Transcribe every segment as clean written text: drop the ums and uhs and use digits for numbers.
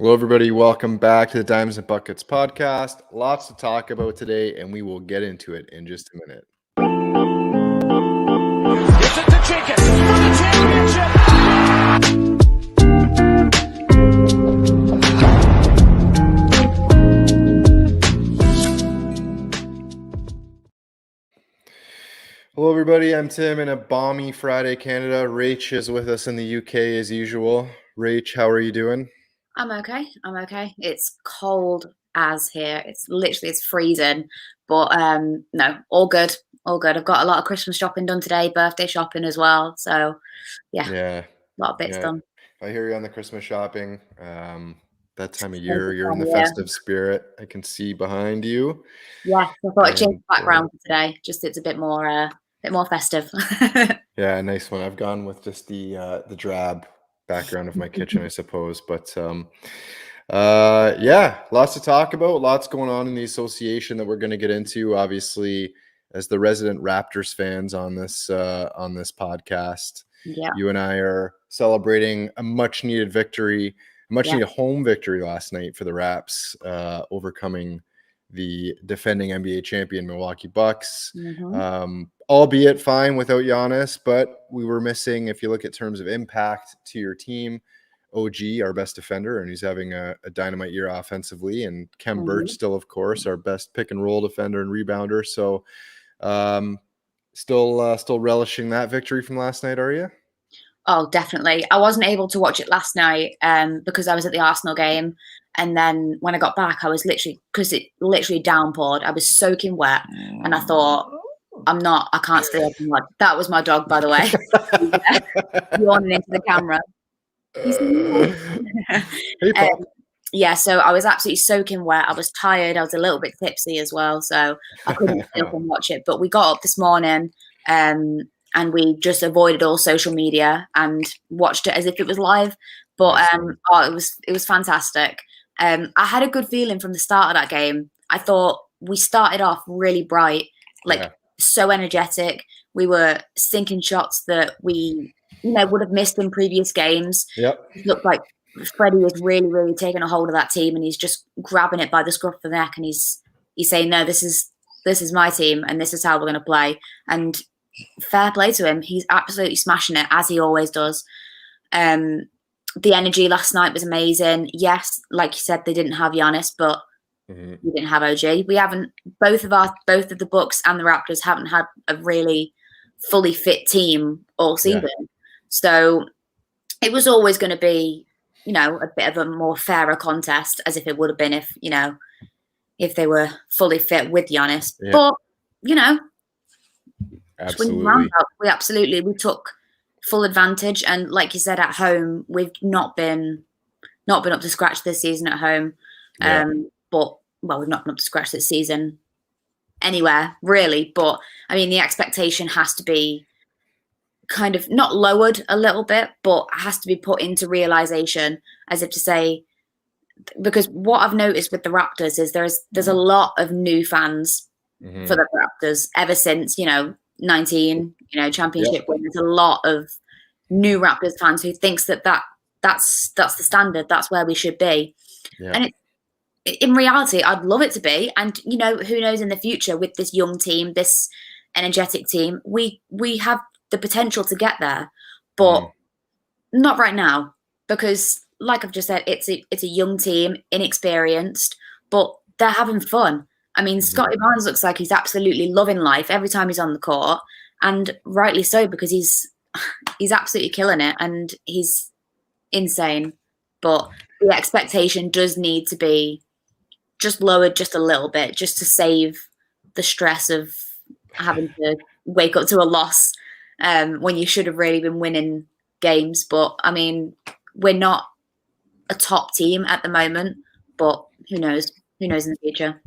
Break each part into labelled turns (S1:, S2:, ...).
S1: Hello, everybody. Welcome back to the Diamonds and Buckets podcast. Lots to talk about today, and we will get into it in just a minute.
S2: It's it to Jenkins for the championship.
S1: Hello, everybody. I'm Tim in a balmy Friday, Canada. Rach is with us in the UK as usual. Rach, how are you doing?
S3: I'm okay. It's cold as here. It's freezing, but no, all good. I've got a lot of Christmas shopping done today, birthday shopping as well. So yeah, a lot of bits done.
S1: I hear you on the Christmas shopping. That time of year, you're in the festive spirit. I can see behind you.
S3: Yeah, I thought I'd change the background for today. Just it's a bit more festive.
S1: Yeah, nice one. I've gone with just the drab background of my kitchen, I suppose. But yeah, lots to talk about, lots going on in the association that we're going to get into. Obviously, as the resident Raptors fans on this podcast, you and I are celebrating a much needed victory, needed home victory last night for the Raps, overcoming the defending NBA champion Milwaukee Bucks. Albeit fine without Giannis, but we were missing, if you look at terms of impact to your team, OG, our best defender, and he's having a dynamite year offensively, and Khem Birch still, of course, our best pick and roll defender and rebounder. So still relishing that victory from last night, are you?
S3: Oh, definitely. I wasn't able to watch it last night because I was at the Arsenal game. And then when I got back, I was because it literally downpoured. I was soaking wet. And I thought, I can't stay up and watch. That was my dog, by the way. Yawning into the camera. So I was absolutely soaking wet. I was tired. I was a little bit tipsy as well. So I couldn't stay up and watch it. But we got up this morning and we just avoided all social media and watched it as if it was live. But it was fantastic. I had a good feeling from the start of that game. I thought we started off really bright, so energetic. We were sinking shots that we, would have missed in previous games. It looked like Freddie was really, really taking a hold of that team, and he's just grabbing it by the scruff of the neck, and he's saying, "No, this is my team, and this is how we're going to play." And fair play to him. He's absolutely smashing it, as he always does. The energy last night was amazing. Yes, like you said, they didn't have Giannis, but we didn't have OG. We haven't. Both of the Bucks and the Raptors haven't had a really fully fit team all season. So it was always going to be, a bit of a more fairer contest, as if it would have been if they were fully fit with Giannis. But
S1: absolutely,
S3: we took full advantage. And like you said, at home, we've not been up to scratch this season at home. We've not been up to scratch this season anywhere, really. But, I mean, the expectation has to be kind of not lowered a little bit, but has to be put into realization, as if to say, because what I've noticed with the Raptors is there's a lot of new fans for the Raptors ever since, 19, championship win. There's a lot of new Raptors fans who thinks that's the standard. That's where we should be. And in reality, I'd love it to be. And, who knows in the future with this young team, this energetic team, we have the potential to get there, but not right now, because like I've just said, it's a young team, inexperienced, but they're having fun. I mean, Scotty Barnes looks like he's absolutely loving life every time he's on the court, and rightly so, because he's absolutely killing it and he's insane. But the expectation does need to be just lowered just a little bit, just to save the stress of having to wake up to a loss when you should have really been winning games. But I mean, we're not a top team at the moment, but who knows in the future.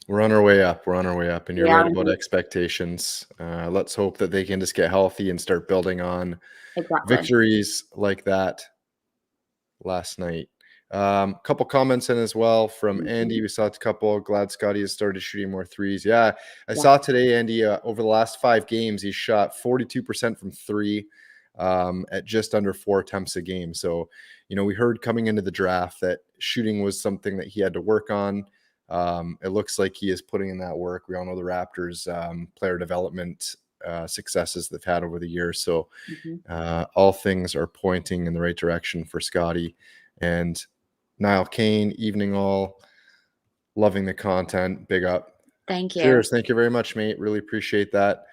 S1: We're on our way up, and you're right about expectations. Let's hope that they can just get healthy and start building on victories like that last night. Couple comments in as well from Andy. We saw a couple. Glad Scotty has started shooting more threes. I saw today, Andy, over the last 5 games, he's shot 42% from 3. at just under 4 attempts a game. So, we heard coming into the draft that shooting was something that he had to work on. It looks like he is putting in that work. We all know the Raptors player development successes they've had over the years. So all things are pointing in the right direction for Scotty. And Niall Kane, evening all, loving the content. Big up.
S3: Thank you.
S1: Cheers. Thank you very much, mate. Really appreciate that.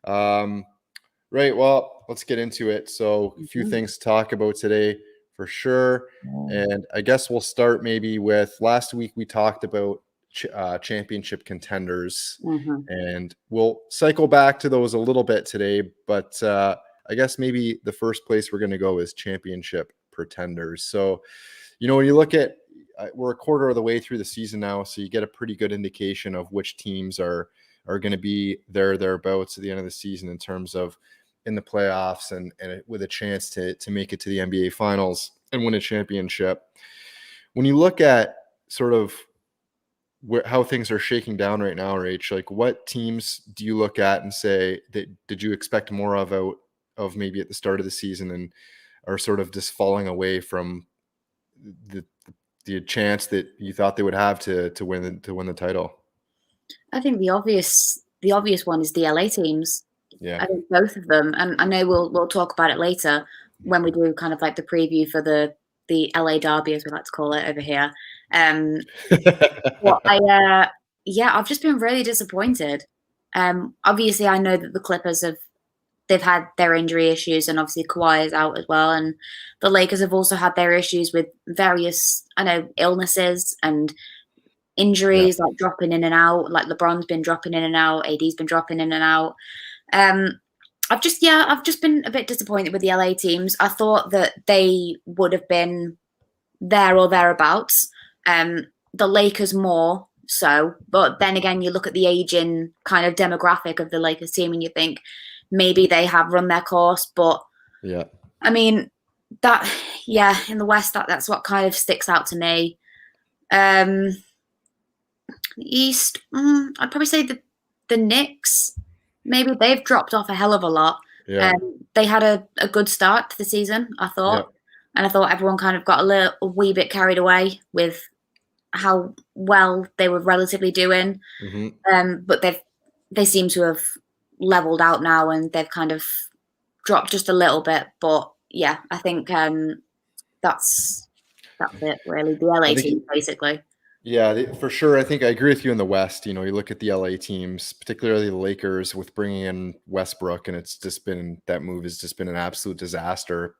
S1: Right. Well, let's get into it. So a few things to talk about today for sure. And I guess we'll start maybe with last week we talked about championship contenders, and we'll cycle back to those a little bit today. But I guess maybe the first place we're going to go is championship pretenders. So, when you look at, we're a quarter of the way through the season now, so you get a pretty good indication of which teams are going to be thereabouts at the end of the season in terms of in the playoffs and with a chance to make it to the NBA finals and win a championship. When you look at sort of how things are shaking down right now, Rach, like what teams do you look at and say that did you expect more of maybe at the start of the season and are sort of just falling away from the chance that you thought they would have to win the title?
S3: I think the obvious one is the LA teams.
S1: Yeah,
S3: I think both of them, and I know we'll talk about it later when we do kind of like the preview for the LA Derby, as we like to call it over here. Well, I've just been really disappointed. Obviously, I know that the Clippers they've had their injury issues, and obviously Kawhi is out as well, and the Lakers have also had their issues with various, illnesses and injuries, like dropping in and out. Like LeBron's been dropping in and out, AD's been dropping in and out. I've just been a bit disappointed with the LA teams. I thought that they would have been there or thereabouts. The Lakers more so, but then again, you look at the aging kind of demographic of the Lakers team and you think maybe they have run their course. But I mean, in the West, that's what kind of sticks out to me. The East, I'd probably say the Knicks. Maybe they've dropped off a hell of a lot. They had a good start to the season, I thought. And I thought everyone kind of got a wee bit carried away with how well they were relatively doing. But they seem to have leveled out now and they've kind of dropped just a little bit. But yeah, I think that's it really. The LA team, basically.
S1: Yeah, for sure. I think I agree with you in the West. You look at the LA teams, particularly the Lakers, with bringing in Westbrook, and that move has just been an absolute disaster.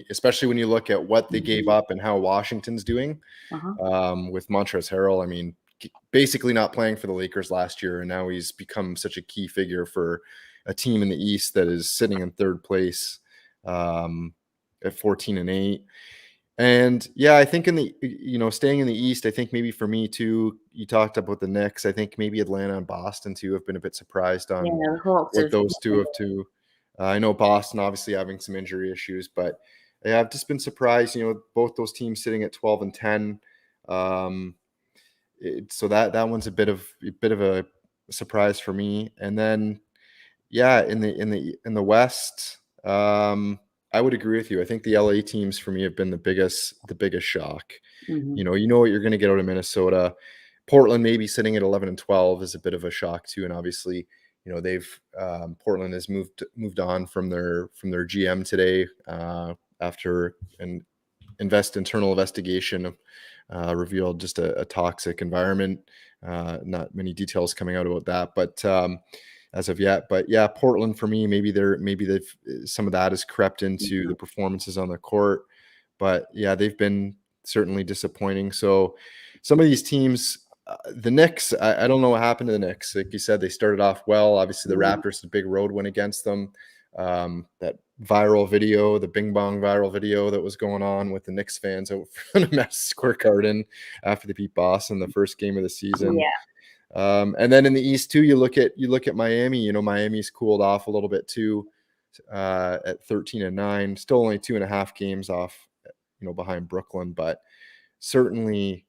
S1: Especially when you look at what they gave up and how Washington's doing with Montrezl Harrell. I mean, basically not playing for the Lakers last year, and now he's become such a key figure for a team in the East that is sitting in third place at 14-8. And yeah, I think in the staying in the East, I think maybe for me too, you talked about the Knicks. I think maybe Atlanta and Boston too have been a bit surprised on what those two have too. I know Boston obviously having some injury issues, but yeah, I've just been surprised. Both those teams sitting at 12 and 10. So that one's a bit of a surprise for me. And then in the West, I would agree with you. I think the LA teams for me have been the biggest shock. You know what you're going to get out of Minnesota. Portland maybe sitting at 11 and 12 is a bit of a shock too. And obviously, they've Portland has moved on from their GM today after an internal investigation revealed just a toxic environment. Not many details coming out about that, but as of yet. But yeah, Portland for me, maybe they've some of that has crept into the performances on the court. But yeah, they've been certainly disappointing. So some of these teams, the Knicks, I don't know what happened to the Knicks. Like you said, they started off well. Obviously, the Raptors, the big road win against them. That viral video, the Bing Bong viral video that was going on with the Knicks fans out front of Madison Square Garden after they beat Boston the first game of the season. And then in the East too, you look at Miami. Miami's cooled off a little bit too at 13 and 9, still only 2.5 games off, behind Brooklyn, but certainly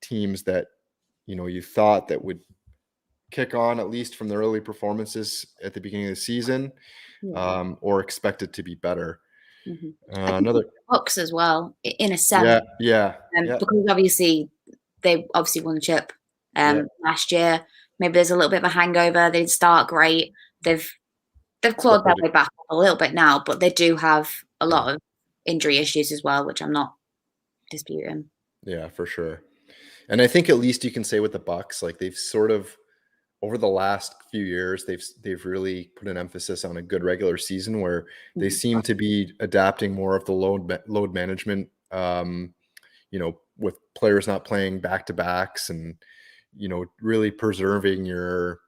S1: teams that you thought that would kick on, at least from the early performances at the beginning of the season, or expect it to be better.
S3: Another Bucks as well in a sense.
S1: Yeah.
S3: Because obviously they won the chip last year. Maybe there's a little bit of a hangover. They didn't start great. They've clawed their way back a little bit now, but they do have a lot of injury issues as well, which I'm not disputing.
S1: Yeah, for sure. And I think at least you can say with the Bucks, like they've sort of over the last few years, they've really put an emphasis on a good regular season where they seem to be adapting more of the load management. With players not playing back to backs, and really preserving your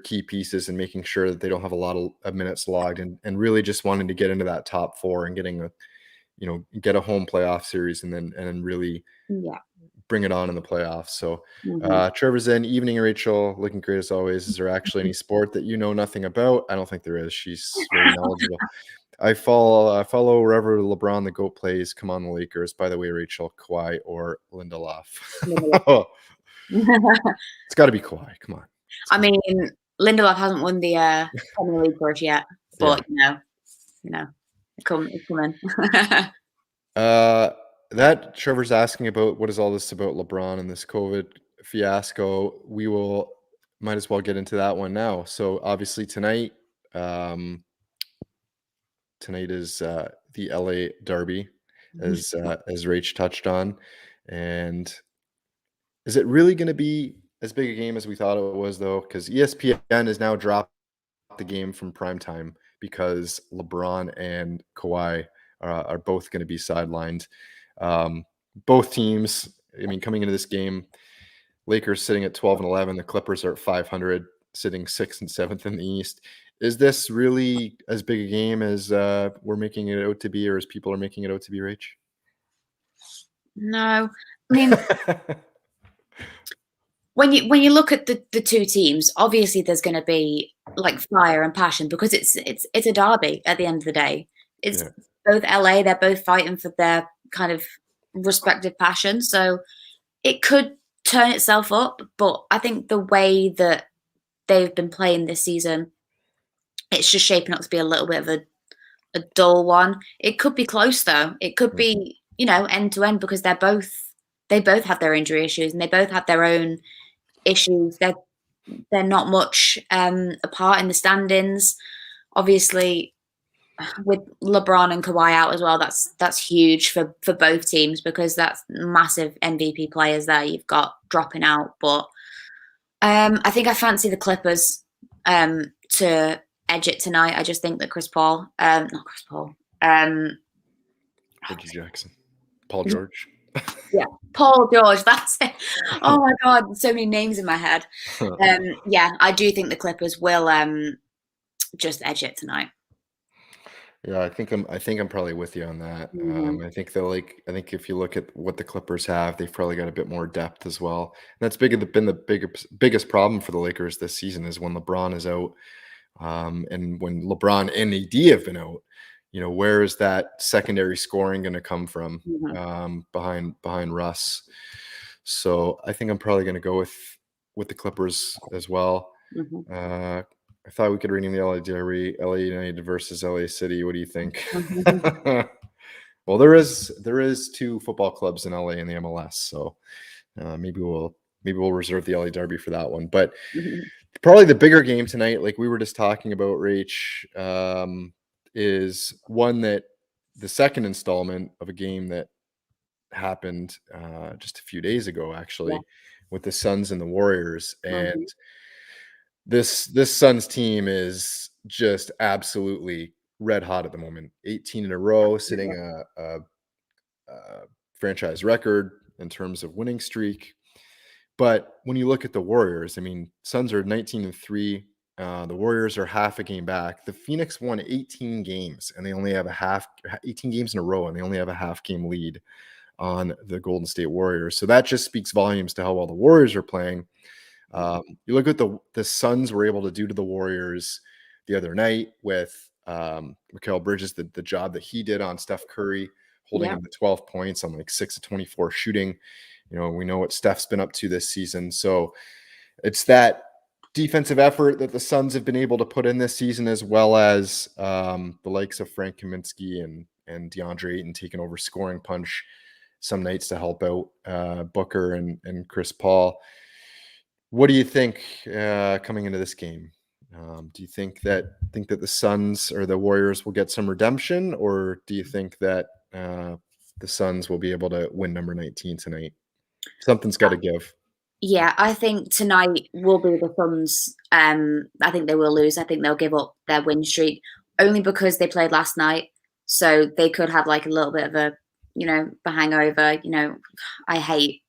S1: key pieces and making sure that they don't have a lot of minutes logged, and really just wanting to get into that top four and getting get a home playoff series and then really bring it on in the playoffs. So Trevor's in. Evening, Rachel. Looking great as always. Is there actually any sport that you know nothing about? I don't think there is. She's very knowledgeable. I follow wherever LeBron the GOAT plays. Come on, the Lakers. By the way, Rachel, Kawhi or Lindelof? It's got to be Kawhi. Come on.
S3: I mean, Lindelof hasn't won the Premier League for us yet, but it's coming.
S1: That Trevor's asking about, what is all this about LeBron and this COVID fiasco? Might as well get into that one now. So obviously tonight is the LA Derby, as Rach touched on. And is it really going to be as big a game as we thought it was, though? Because ESPN has now dropped the game from primetime because LeBron and Kawhi are both going to be sidelined. Both teams, coming into this game, Lakers sitting at 12-11, the Clippers are at 500, sitting 6th and 7th in the East. Is this really as big a game as we're making it out to be, or as people are making it out to be, Rach?
S3: No, I mean, when you look at the two teams, obviously there's going to be like fire and passion because it's a derby at the end of the day. It's both LA, they're both fighting for their kind of respective passion, so it could turn itself up. But I think the way that they've been playing this season, it's just shaping up to be a little bit of a dull one. It could be close though. It could be, end to end, because they both have their injury issues and they both have their own issues. They're not much apart in the standings. Obviously, with LeBron and Kawhi out as well, that's huge for both teams, because that's massive MVP players there you've got dropping out. But I think I fancy the Clippers to edge it tonight. I just think that
S1: Reggie Jackson, Paul George.
S3: Yeah, Paul George, that's it. Oh my God, so many names in my head. I do think the Clippers will just edge it tonight.
S1: Yeah, I think I'm probably with you on that. I think if you look at what the Clippers have, they've probably got a bit more depth as well. And that's been the biggest problem for the Lakers this season, is when LeBron is out, and when LeBron and AD have been out. Where is that secondary scoring going to come from behind Russ? So I think I'm probably going to go with the Clippers as well. I thought we could rename the LA Derby LA United versus LA City. What do you think? Well, there is two football clubs in LA in the MLS, so maybe we'll reserve the LA Derby for that one. But probably the bigger game tonight, like we were just talking about, Rach, is one that the second installment of a game that happened just a few days ago, actually, with the Suns and the Warriors. And this Suns team is just absolutely red hot at the moment. 18 in a row, sitting a franchise record in terms of winning streak. But when you look at the Warriors, Suns are 19-3. The Warriors are half a game back. The Phoenix won 18 games, and they only have 18 games in a row, and they only have a half game lead on the Golden State Warriors. So that just speaks volumes to how well the Warriors are playing. You look at the Suns were able to do to the Warriors the other night with Mikal Bridges, the job that he did on Steph Curry, holding him to 12 points on like 6 of 24 shooting. We know what Steph's been up to this season. So it's that defensive effort that the Suns have been able to put in this season, as well as the likes of Frank Kaminsky and DeAndre Ayton taking over scoring punch some nights to help out Booker and Chris Paul. What do you think coming into this game? Do you think that the Suns or the Warriors will get some redemption, or do you think that the Suns will be able to win number 19 tonight? Something's got to give.
S3: Yeah, I think tonight will be the Suns. I think they will lose. I think they'll give up their win streak only because they played last night. So they could have like a little bit of a, a hangover. I hate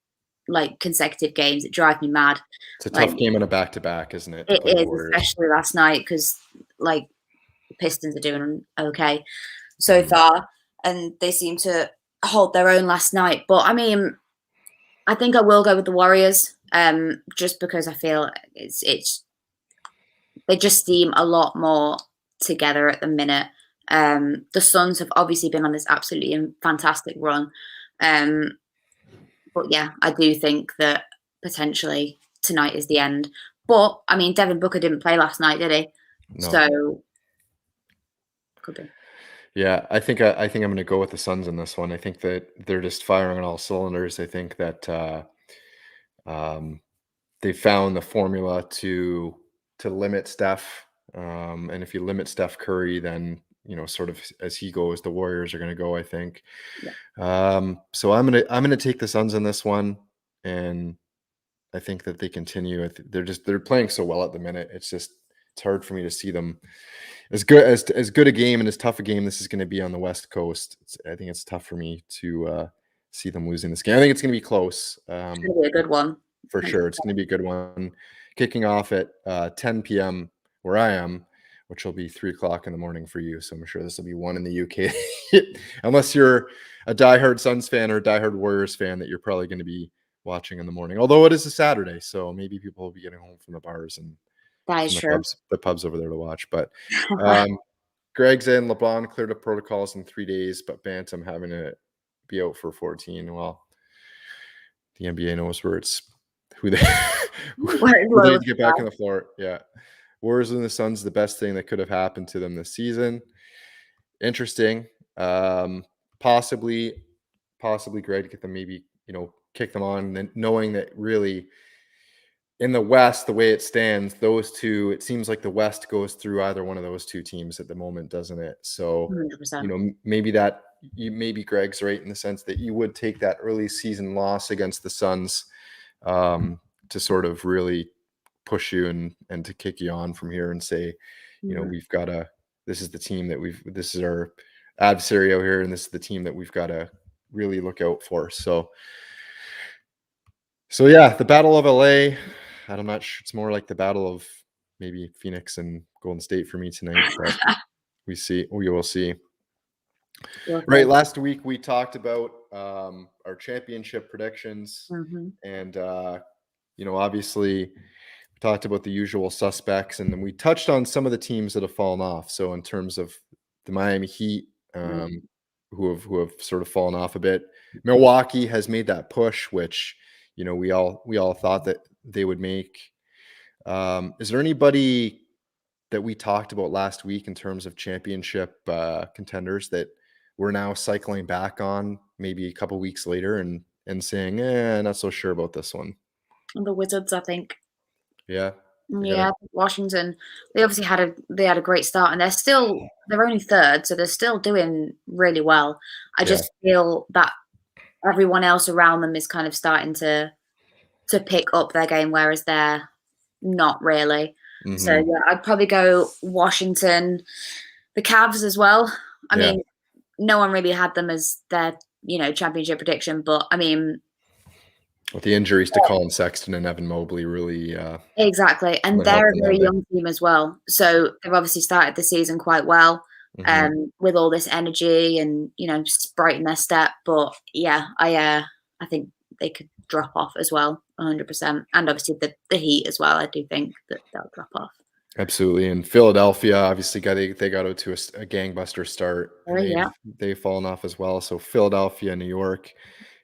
S3: like consecutive games. It drives me mad.
S1: It's a tough game on a back-to-back, isn't it?
S3: It is, especially last night, because like the Pistons are doing okay so far, and they seem to hold their own last night. But I mean, I think I will go with the Warriors, just because I feel it's they just seem a lot more together at the minute. The Suns have obviously been on this absolutely fantastic run, but yeah, I do think that potentially tonight is the end. But I mean, Devin Booker didn't play last night, did he? No. So could be.
S1: Yeah, I think I'm going to go with the Suns in this one. I think that they're just firing on all cylinders. I think that they found the formula to limit Steph, and if you limit Steph Curry, then sort of as he goes, the Warriors are going to go, I think. Yeah. So I'm gonna take the Suns in this one, and I think that they continue. They're playing so well at the minute. It's hard for me to see them as good a game and as tough a game this is going to be on the West Coast. I think it's tough for me to see them losing this game. I think it's going to be close.
S3: It's going to be a good one
S1: for sure. It's going to be a good one. Kicking off at 10 p.m. where I am, which will be 3 o'clock in the morning for you. So I'm sure this will be 1 in the UK, unless you're a diehard Suns fan or a diehard Warriors fan, that you're probably going to be watching in the morning. Although it is a Saturday, so maybe people will be getting home from the bars and the pubs over there to watch. But Greg's in. LeBron cleared up protocols in 3 days, but Bantam having to be out for 14. Well, the NBA knows who they need to get back on the floor. Yeah. Warriors and the Suns, the best thing that could have happened to them this season. Interesting. Possibly Greg to get them, maybe, kick them on, and then knowing that really in the West, the way it stands, those two, it seems like the West goes through either one of those two teams at the moment, doesn't it? So,
S3: 100%.
S1: Maybe Greg's right in the sense that you would take that early season loss against the Suns to sort of really push you and to kick you on from here and say, we've got this is the team that this is our adversary out here, and this is the team that we've got to really look out for. So yeah, the Battle of LA, I'm not sure. It's more like the battle of maybe Phoenix and Golden State for me tonight, but we will see. Okay. Right. Last week we talked about our championship predictions, and obviously we talked about the usual suspects, and then we touched on some of the teams that have fallen off. So in terms of the Miami Heat, who have sort of fallen off a bit, Milwaukee has made that push, which we all thought that they would make. Is there anybody that we talked about last week in terms of championship contenders that we're now cycling back on maybe a couple weeks later and saying, not so sure about this one?
S3: The Wizards, I think.
S1: Yeah.
S3: Washington. They obviously had a great start, and they're only third, so they're still doing really well. I just feel that everyone else around them is kind of starting to pick up their game, whereas they're not really. So yeah, I'd probably go Washington, the Cavs as well. I mean, no one really had them as their championship prediction, but I mean,
S1: with the injuries to Colin Sexton and Evan Mobley, really
S3: exactly, and they're a very young team as well. So they've obviously started the season quite well, with all this energy and just brighten their step. But yeah, I think they could drop off as well, 100%, and obviously the Heat as well. I do think that they'll drop off.
S1: Absolutely. And Philadelphia obviously they got out to a gangbuster start.
S3: Oh, yeah.
S1: They've fallen off as well. So Philadelphia, New York,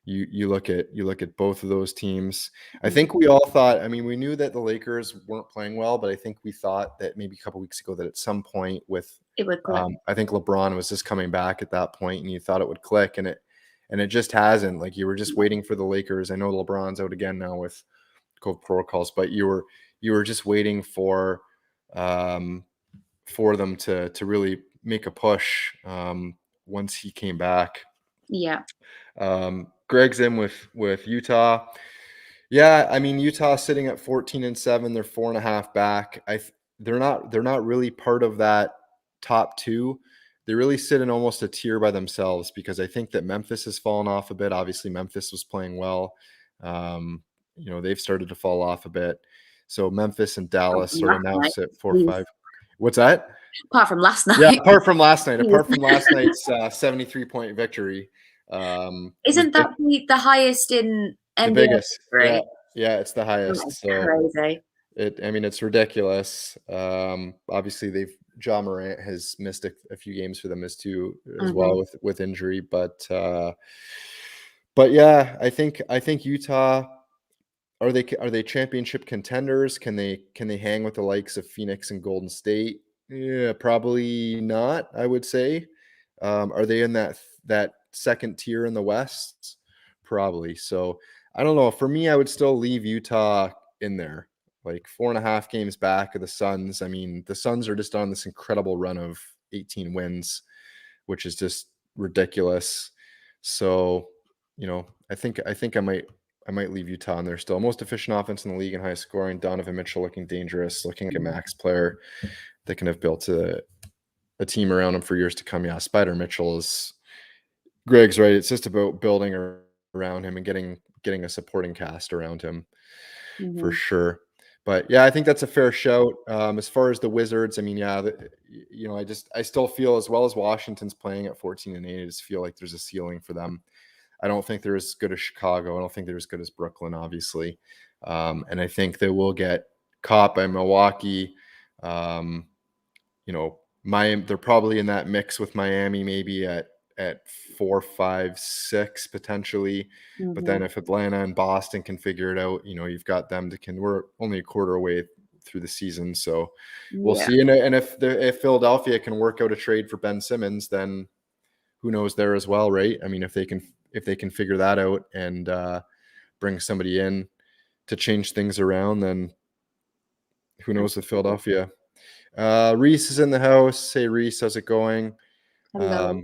S1: you look at both of those teams. I think we all thought, I mean, we knew that the Lakers weren't playing well, but I think we thought that maybe a couple weeks ago that at some point with
S3: it would click.
S1: I think LeBron was just coming back at that point, and you thought it would click, and it just hasn't. Like, you were just waiting for the Lakers. I know LeBron's out again now with COVID protocols, but you were just waiting for them to really make a push once he came back.
S3: Yeah.
S1: Greg's in with Utah. Yeah, I mean, Utah sitting at 14-7. They're 4.5 back. They're not really part of that top two. They really sit in almost a tier by themselves, because I think that Memphis has fallen off a bit. Obviously, Memphis was playing well. They've started to fall off a bit. So Memphis and Dallas sort of now sit 4-5. What's that?
S3: Apart from last night.
S1: Yeah, apart from last night's 73-point victory.
S3: Isn't that the highest in NBA?
S1: The biggest. Yeah, it's the highest.
S3: That's crazy.
S1: It's ridiculous. Obviously, Ja Morant has missed a few games for them as well with injury, but yeah, I think Utah, are they championship contenders? Can they hang with the likes of Phoenix and Golden State? Yeah, probably not, I would say. Are they in that second tier in the West? Probably. So I don't know. For me, I would still leave Utah in there, like 4.5 games back of the Suns. I mean, the Suns are just on this incredible run of 18 wins, which is just ridiculous. So, I think I might leave Utah in there still. Most efficient offense in the league and high scoring. Donovan Mitchell looking dangerous, looking like a max player that can have built a team around him for years to come. Yeah, Spider Mitchell is. Greg's right. It's just about building around him and getting a supporting cast around him for sure. But yeah, I think that's a fair shout. As far as the Wizards, I mean, yeah, I still feel, as well as Washington's playing at 14-8, I just feel like there's a ceiling for them. I don't think they're as good as Chicago. I don't think they're as good as Brooklyn, obviously. And I think they will get caught by Milwaukee. They're probably in that mix with Miami, maybe at 4, 5, 6 potentially. But then if Atlanta and Boston can figure it out, you've got them we're only a quarter away through the season, so we'll see. And if Philadelphia can work out a trade for Ben Simmons, then who knows there as well, right? I mean, if they can figure that out and bring somebody in to change things around, then who knows with Philadelphia. Reese is in the house. Hey, Reese, how's it going?
S3: Hello.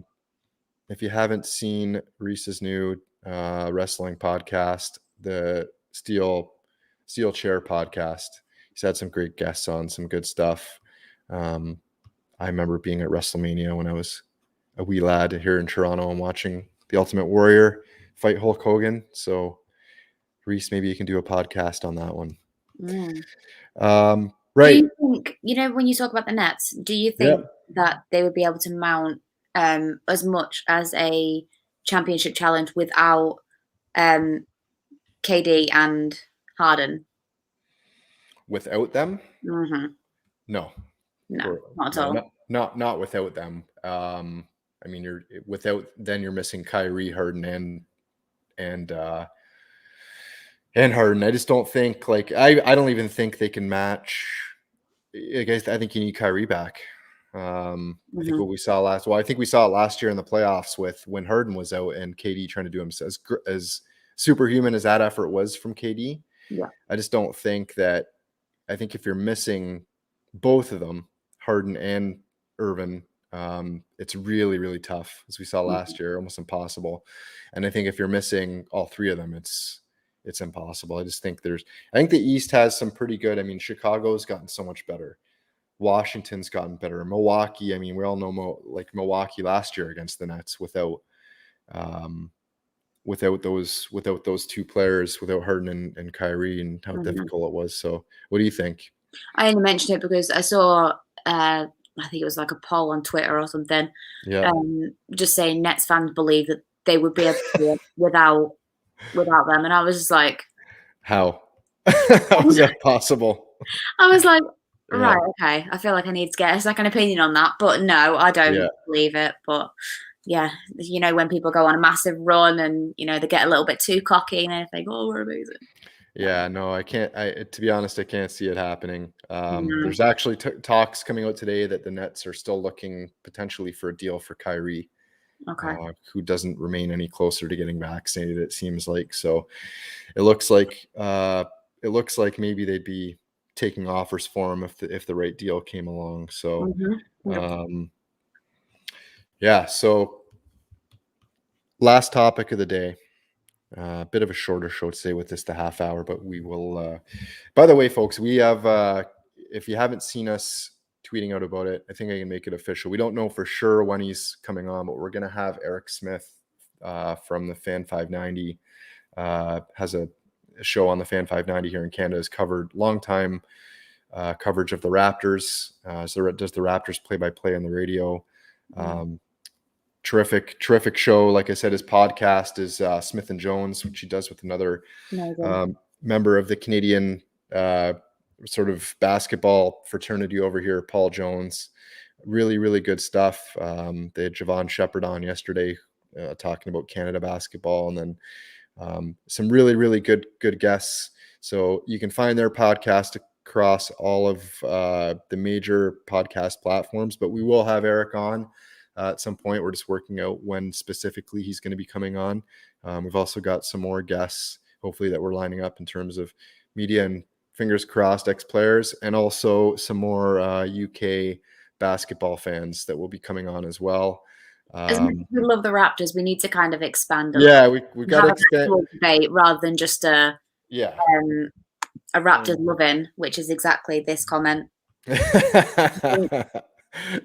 S1: If you haven't seen Reese's new wrestling podcast, the Steel Chair podcast, he's had some great guests on, some good stuff. I remember being at WrestleMania when I was a wee lad here in Toronto and watching the Ultimate Warrior fight Hulk Hogan. So, Reese, maybe you can do a podcast on that one. Right.
S3: Do you think, when you talk about the Nets, do you think that they would be able to mount as much as a championship challenge without KD and Harden?
S1: Without them?
S3: No, not at all.
S1: Not without them. I mean, you're missing Kyrie, Harden, and Harden. I just don't think, I don't even think they can match. I think you need Kyrie back. I think what we saw I think we saw it last year in the playoffs with when Harden was out and KD trying to do him as superhuman as that effort was from KD.
S3: Yeah.
S1: I just don't think that. I think if you're missing both of them, Harden and Irvin, it's really, really tough, as we saw last year, almost impossible. And I think if you're missing all three of them, it's impossible. I think the East has some pretty good. I mean, Chicago's gotten so much better. Washington's gotten better. Milwaukee, I mean, we all know Milwaukee last year against the Nets without those two players, without Harden and Kyrie, and how difficult it was. So what do you think?
S3: I only mentioned it because I saw, I think it was like a poll on Twitter or something, just saying Nets fans believe that they would be able to do it without them. And I was just like,
S1: how? How is that possible?
S3: I was like, right, okay. I feel like I need to get a second opinion on that. But no, I don't believe it. But yeah, you know, when people go on a massive run and, you know, they get a little bit too cocky and they think, oh, we're amazing.
S1: Yeah, no, I can't. To be honest, I can't see it happening. There's actually talks coming out today that the Nets are still looking potentially for a deal for Kyrie, who doesn't remain any closer to getting vaccinated. It seems like so. It looks like maybe they'd be taking offers for him if the right deal came along. So, yeah. So, last topic of the day. A bit of a shorter show today with this the half hour, but we will. By the way, folks, we have. If you haven't seen us tweeting out about it, I think I can make it official. We don't know for sure when he's coming on, but we're going to have Eric Smith from the Fan 590. Has a show on the Fan 590 here in Canada. Has covered long time coverage of the Raptors. So does the Raptors play-by-play on the radio. Terrific show. Like I said, his podcast is Smith and Jones, which he does with another member of the Canadian sort of basketball fraternity over here, Paul Jones. Really good stuff. They had Javon Shepard on yesterday talking about Canada basketball, and then some really good guests. So you can find their podcast across all of the major podcast platforms, but we will have Eric on at some point. We're just working out when specifically he's going to be coming on. We've also got some more guests, hopefully, that we're lining up in terms of media and fingers crossed ex-players, and also some more UK basketball fans that will be coming on as well.
S3: As much as we love the Raptors, we need to kind of expand a
S1: little. We got to expand
S3: debate rather than just a Raptors loving, which is exactly this comment.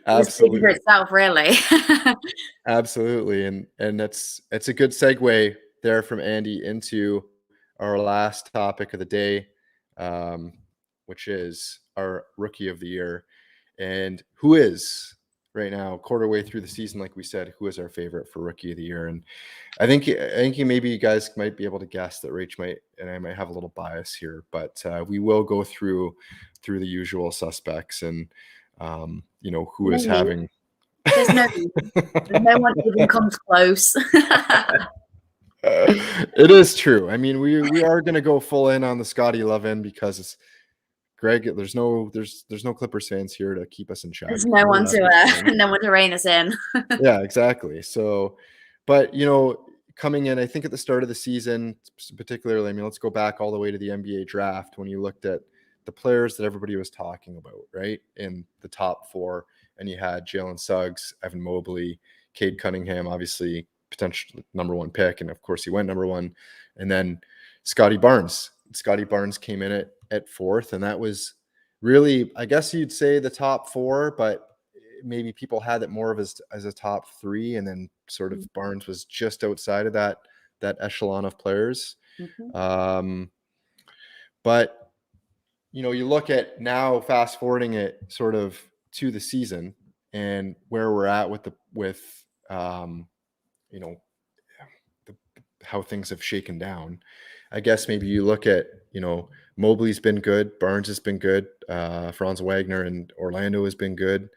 S1: Absolutely,
S3: for itself, really.
S1: Absolutely, and it's a good segue there from Andy into our last topic of the day, which is our Rookie of the Year, and who is right now, quarter way through the season, like we said, who is our favorite for Rookie of the Year. And I think maybe you guys might be able to guess that Rach might, and I might have a little bias here, but we will go through the usual suspects and who is having.
S3: There's no one even comes close.
S1: It is true. I mean, we are going to go full in on the Scotty Levin because it's Greg. There's no Clippers fans here to keep us in check.
S3: There's no one to rein us in.
S1: Yeah, exactly. So, but coming in, I think at the start of the season, particularly, I mean, let's go back all the way to the NBA draft when you looked at the players that everybody was talking about, right? In the top four, and you had Jalen Suggs, Evan Mobley, Cade Cunningham, obviously potential number one pick, and of course he went number one, and then Scotty Barnes. Scotty Barnes came in at fourth, and that was really, I guess you'd say, the top four, but maybe people had it more of as a top three, and then sort of Barnes was just outside of that echelon of players. But you look at now, fast forwarding it sort of to the season and where we're at with how things have shaken down. I guess maybe you look at, Mobley's been good. Barnes has been good. Franz Wagner in Orlando has been good.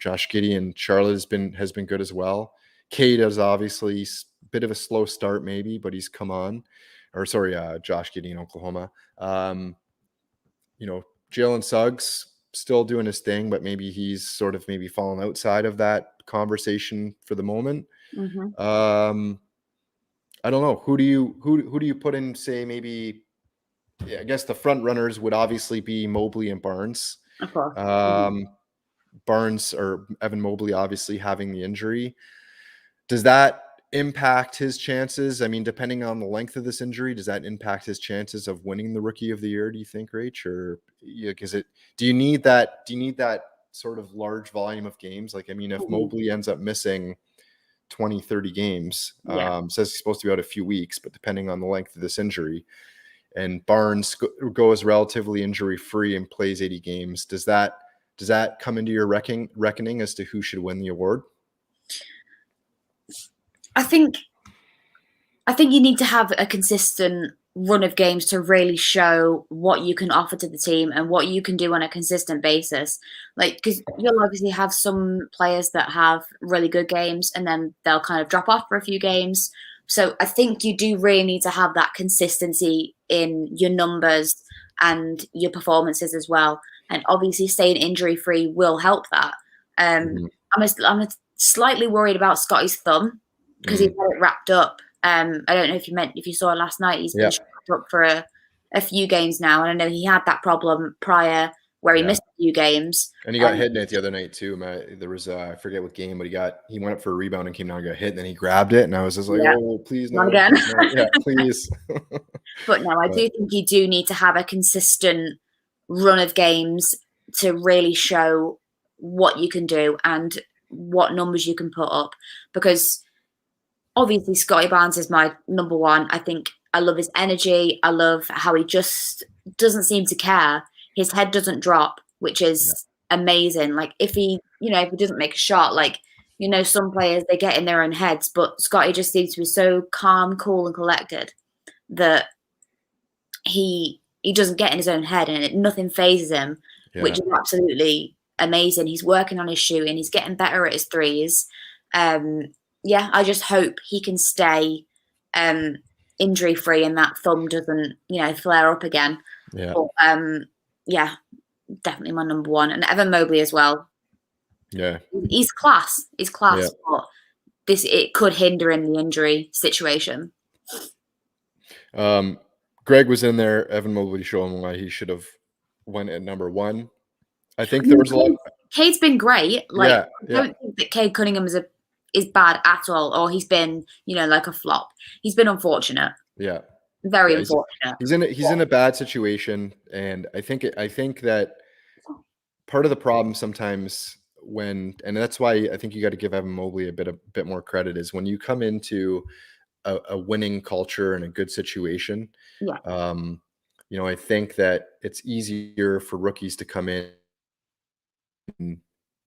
S1: Josh Giddey in Charlotte has been good as well. Cade is obviously a bit of a slow start maybe, but he's come on. Josh Giddey in Oklahoma. Jalen Suggs still doing his thing, but maybe he's sort of fallen outside of that conversation for the moment. I don't know. Who do you put in, say, maybe, I guess the front runners would obviously be Mobley and Barnes.
S3: Of course.
S1: Barnes or Evan Mobley obviously having the injury. Does that impact his chances? I mean, depending on the length of this injury, does that impact his chances of winning the Rookie of the Year, do you think, Rach? Or do you need that sort of large volume of games? Like, I mean, if Mobley ends up missing 20, 30 games, says he's supposed to be out a few weeks, but depending on the length of this injury, and Barnes goes relatively injury-free and plays 80 games, does that come into your reckoning as to who should win the award?
S3: I think you need to have a consistent run of games to really show what you can offer to the team and what you can do on a consistent basis. Like, because you'll obviously have some players that have really good games and then they'll kind of drop off for a few games. So I think you do really need to have that consistency in your numbers and your performances as well. And obviously staying injury free will help that. I'm slightly worried about Scotty's thumb because he's had it wrapped up. I don't know if you saw last night. He's been wrapped up for a few games now, and I know he had that problem prior where he missed a few games.
S1: And he got hit in it the other night too. There was I forget what game, but he went up for a rebound and came down and got hit, and then he grabbed it, and I was just like, oh, please
S3: not again.
S1: Yeah, please.
S3: But no, I do think you do need to have a consistent run of games to really show what you can do and what numbers you can put up, because obviously Scotty Barnes is my number one. I think I love his energy. I love how he just doesn't seem to care. His head doesn't drop, which is amazing. Like if he doesn't make a shot, like, some players, they get in their own heads, but Scotty just seems to be so calm, cool and collected that he doesn't get in his own head and nothing phases him, which is absolutely amazing. He's working on his shooting. He's getting better at his threes. I just hope he can stay injury free and that thumb doesn't, flare up again.
S1: Yeah.
S3: But, definitely my number one. And Evan Mobley as well.
S1: Yeah.
S3: He's class. But it could hinder in the injury situation.
S1: Greg was in there. Evan Mobley showing why he should have went at number one. I think there was a lot.
S3: Cade's been great. I don't think that Cade Cunningham is bad at all, or he's been, like a flop. He's been unfortunate.
S1: Yeah.
S3: Very unfortunate.
S1: He's in a bad situation, and I think that part of the problem sometimes and that's why I think you got to give Evan Mobley a bit more credit, is when you come into a winning culture and a good situation.
S3: Yeah.
S1: I think that it's easier for rookies to come in and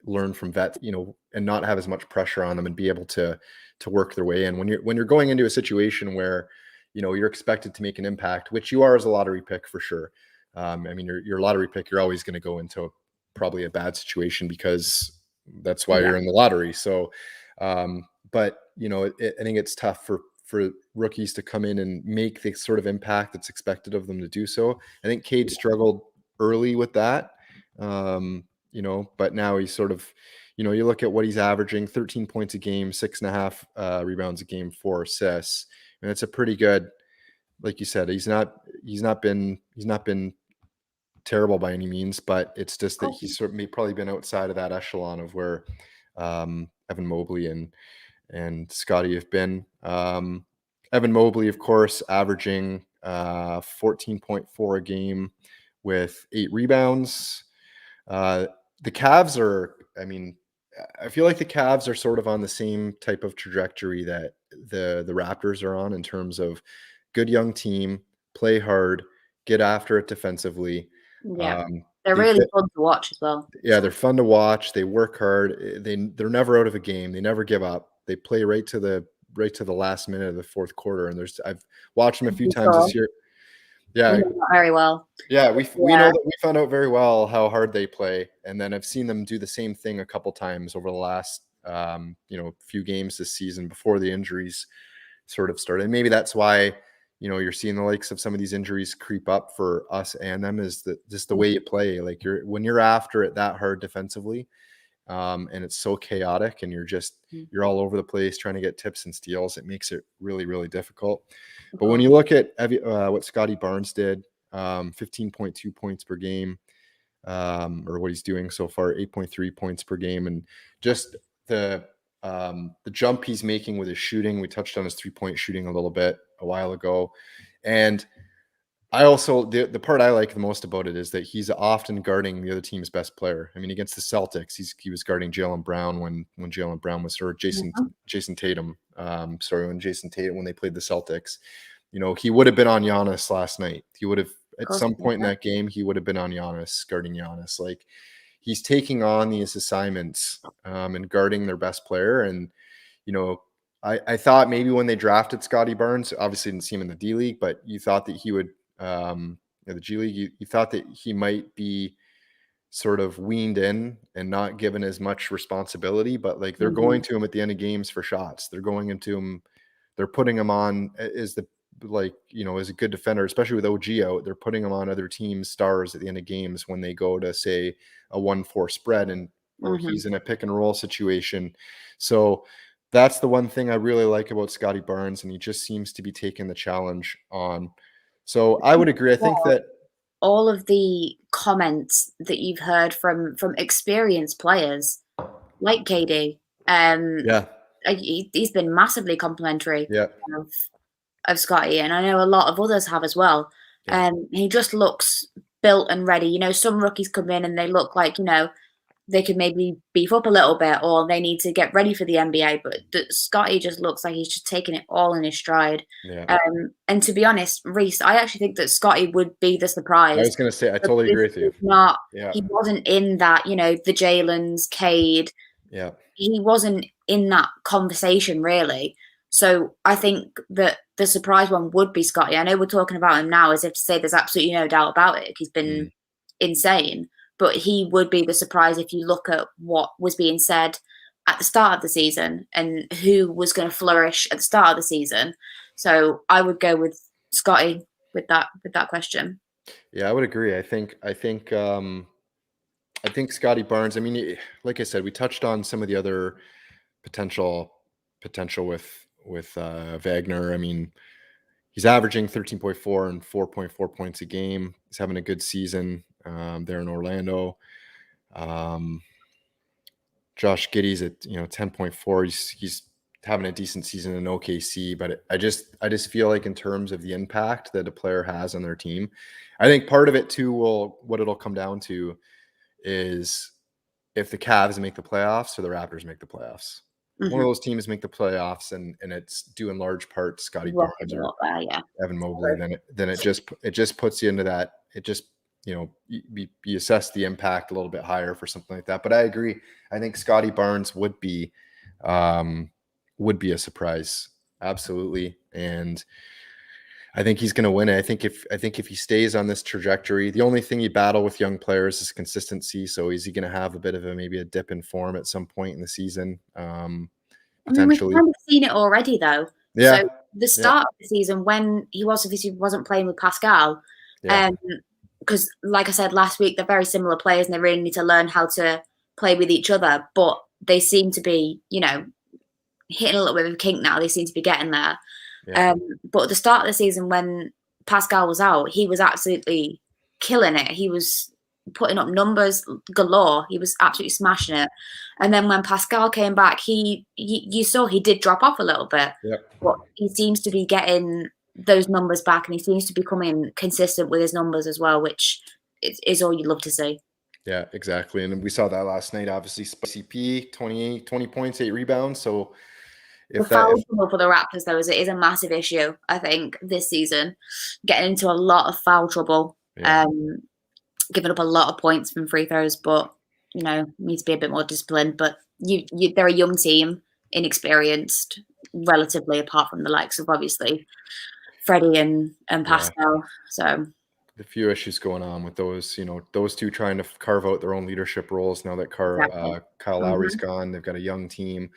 S1: learn from vets, and not have as much pressure on them and be able to work their way in. When you're going into a situation where, you're expected to make an impact, which you are as a lottery pick for sure. You're a lottery pick. You're always going to go into probably a bad situation because that's why you're in the lottery. So, but I think it's tough for rookies to come in and make the sort of impact that's expected of them to do so. I think Cade struggled early with that. But now he's sort of, you look at what he's averaging: 13 points a game, 6.5 rebounds a game, 4 assists. And it's a pretty good, like you said, he's not been terrible by any means, but it's just that he's sort of probably been outside of that echelon of where Evan Mobley and Scotty have been. Evan Mobley, of course, averaging 14.4 a game with 8 rebounds. The Cavs are, I feel like the Cavs are sort of on the same type of trajectory that the Raptors are on, in terms of good young team, play hard, get after it defensively.
S3: Yeah. They're really fun to watch as well.
S1: Yeah, they're fun to watch. They work hard. They're never out of a game. They never give up. They play right to the last minute of the fourth quarter. And I've watched them a few times this year. Yeah,
S3: we know very well.
S1: Yeah, we know that we found out very well how hard they play, and then I've seen them do the same thing a couple times over the last few games this season before the injuries sort of started. And maybe that's why you're seeing the likes of some of these injuries creep up for us and them, is that just the way you play. Like when you're after it that hard defensively, and it's so chaotic, and you're all over the place trying to get tips and steals, it makes it really, really difficult. But when you look at what Scotty Barnes did, 15.2 points per game, or what he's doing so far, 8.3 points per game, and just the jump he's making with his shooting. We touched on his 3-point shooting a little bit a while ago, and I also, the part I like the most about it is that he's often guarding the other team's best player. Against the Celtics, he was guarding Jaylen Brown when Jaylen Brown was hurt. Jason Tatum. When they played the Celtics, he would have been on Giannis last night. He would have, at some point in that game, he would have been on Giannis, guarding Giannis. Like, he's taking on these assignments and guarding their best player. And, I thought maybe when they drafted Scotty Barnes, obviously didn't see him in the D League, but you thought that he would, the G League, you thought that he might be sort of weaned in and not given as much responsibility, but like they're going to him at the end of games for shots. They're going into him. They're putting him on as the, like, as a good defender, especially with OG out. They're putting him on other teams' stars at the end of games when they go to, say, a 1-4 spread or he's in a pick and roll situation. So that's the one thing I really like about Scotty Barnes, and he just seems to be taking the challenge on. So I would agree. I think that
S3: all of the comments that you've heard from experienced players like KD, he's been massively complimentary of Scotty, and I know a lot of others have as well. He just looks built and ready. Some rookies come in and they look like, they could maybe beef up a little bit, or they need to get ready for the NBA. But Scotty just looks like he's just taking it all in his stride. And to be honest, Reese, I actually think that Scotty would be the surprise.
S1: I was going to say, I totally agree with you.
S3: He wasn't in that, the Jalen's, Cade.
S1: Yeah.
S3: He wasn't in that conversation, really. So I think that the surprise one would be Scotty. I know we're talking about him now as if to say there's absolutely no doubt about it. He's been insane. But he would be the surprise if you look at what was being said at the start of the season and who was going to flourish at the start of the season. So I would go with Scotty with that question.
S1: Yeah, I would agree. I think Scotty Barnes. I mean, like I said, we touched on some of the other potential with Wagner. I mean, he's averaging 13.4 and 4.4 points a game. He's having a good season there in Orlando. Josh Giddey's at 10.4. He's having a decent season in OKC, but I just feel like in terms of the impact that a player has on their team, I think part of it too what it'll come down to is if the Cavs make the playoffs or the Raptors make the playoffs. One of those teams make the playoffs, and it's due in large part Scotty Barnes or Evan Mobley. Then it just puts you into that. It just you assess the impact a little bit higher for something like that. But I agree. I think Scotty Barnes would be a surprise, absolutely, and I think he's going to win it. I think if he stays on this trajectory, the only thing you battle with young players is consistency. So is he going to have a bit of maybe a dip in form at some point in the season? Potentially.
S3: We've kind of seen it already, though. Yeah. So the start of the season, when he wasn't playing with Pascal, because like I said last week, they're very similar players and they really need to learn how to play with each other. But they seem to be, hitting a little bit of a kink now. They seem to be getting there. Yeah. But at the start of the season, when Pascal was out, he was absolutely killing it. He was putting up numbers galore. He was absolutely smashing it. And then when Pascal came back, you saw he did drop off a little bit. Yep. But he seems to be getting those numbers back, and he seems to be becoming consistent with his numbers as well, which is all you'd love to see.
S1: Yeah, exactly. And we saw that last night. Obviously, Spicy P, 20 points, 8 rebounds. So
S3: the foul trouble for the Raptors, though, is a massive issue, I think, this season. Getting into a lot of foul trouble, giving up a lot of points from free throws, but, need to be a bit more disciplined. But they're a young team, inexperienced, relatively, apart from the likes of, obviously, Freddie and Pascal. Yeah. So
S1: a few issues going on with those, those two trying to carve out their own leadership roles now that Kyle Lowry's gone. They've got a young team.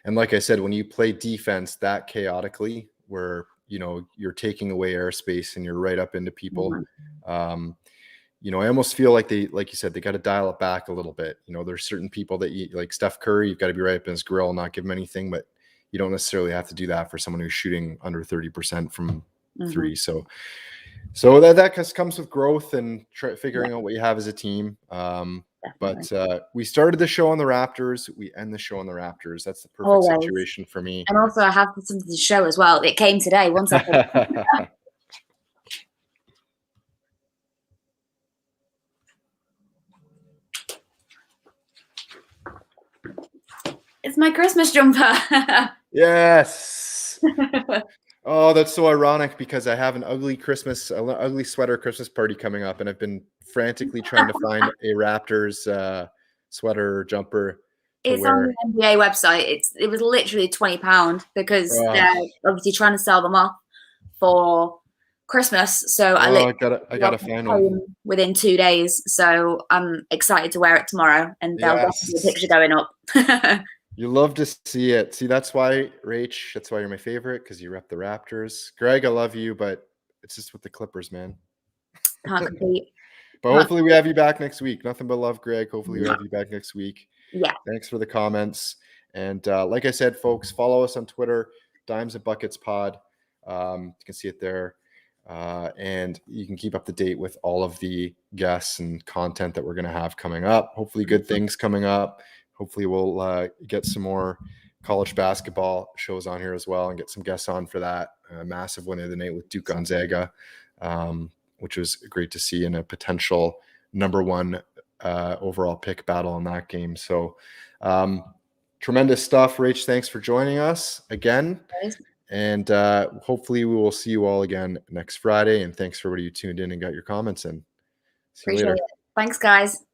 S1: And like I said, when you play defense that chaotically, where, you're taking away airspace and you're right up into people, I almost feel like like you said, they got to dial it back a little bit. There's certain people that like Steph Curry, you've got to be right up in his grill, not give him anything, but you don't necessarily have to do that for someone who's shooting under 30% from three. So that comes with growth and figuring out what you have as a team. But we started the show on the Raptors. We end the show on the Raptors. That's the perfect situation for me.
S3: And also I have something to show as well. It came today. 1 second. It's my Christmas jumper.
S1: Yes. Oh, that's so ironic because I have an ugly sweater Christmas party coming up, and I've been frantically trying to find a Raptors sweater or jumper
S3: It's on the NBA website. It was literally £20 because they're obviously trying to sell them off for Christmas. So I
S1: gotta find them
S3: within 2 days. So I'm excited to wear it tomorrow, and there'll definitely be a picture going up.
S1: You love to see it. See, that's why, Rach, that's why you're my favorite, because you rep the Raptors. Greg, I love you, but it's just with the Clippers, man.
S3: Can't compete.
S1: But hopefully we have you back next week. Nothing but love, Greg. Hopefully we have you back next week.
S3: Yeah.
S1: Thanks for the comments. And like I said, folks, follow us on Twitter, Dimes and Buckets Pod. You can see it there. And you can keep up to date with all of the guests and content that we're going to have coming up. Hopefully good things coming up. Hopefully we'll get some more college basketball shows on here as well and get some guests on for that. Massive win of the night with Duke Gonzaga, which was great to see in a potential number one overall pick battle in that game. So tremendous stuff. Rach, thanks for joining us again. And hopefully we will see you all again next Friday. And thanks for everybody who tuned in and got your comments in. See you later.
S3: Thanks, guys.